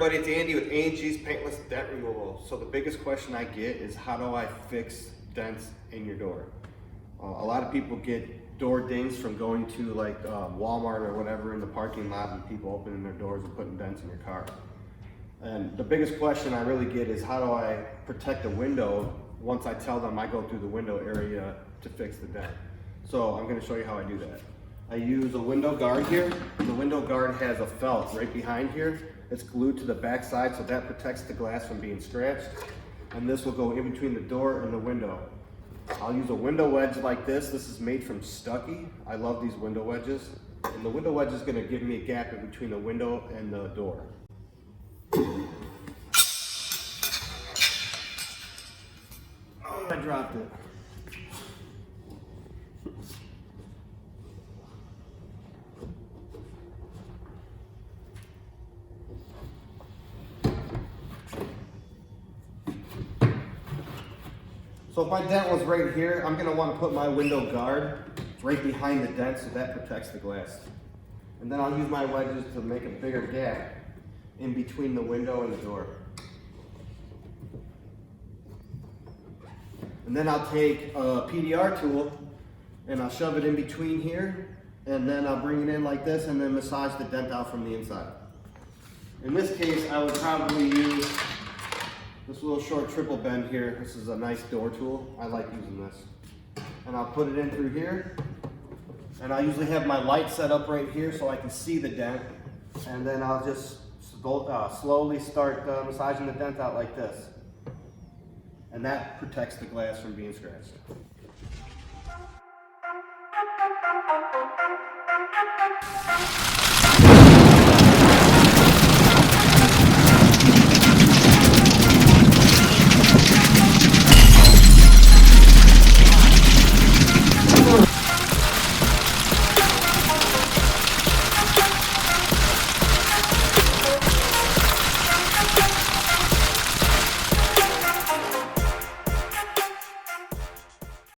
everybody, it's Andy with A&G's Paintless Dent Removal. So the biggest question I get is how do I fix dents in your door? A lot of people get door dings from going to like Walmart or whatever in the parking lot and people opening their doors and putting dents in your car. And the biggest question I really get is how do I protect the window once I tell them I go through the window area to fix the dent. So I'm going to show you how I do that. I use a window guard here. The window guard has a felt right behind here. It's glued to the back side, so that protects the glass from being scratched. And this will go in between the door and the window. I'll use a window wedge like this. This is made from Stucky. I love these window wedges. And the window wedge is going to give me a gap in between the window and the door. Oh, I dropped it. So if my dent was right here, I'm going to want to put my window guard right behind the dent so that protects the glass. And then I'll use my wedges to make a bigger gap in between the window and the door. And then I'll take a PDR tool and I'll shove it in between here, and then I'll bring it in like this and then massage the dent out from the inside. In this case, I would probably use this little short triple bend here. This is a nice door tool. I like using this. And I'll put it in through here. And I usually have my light set up right here so I can see the dent. And then I'll just slowly start massaging the dent out like this. And that protects the glass from being scratched.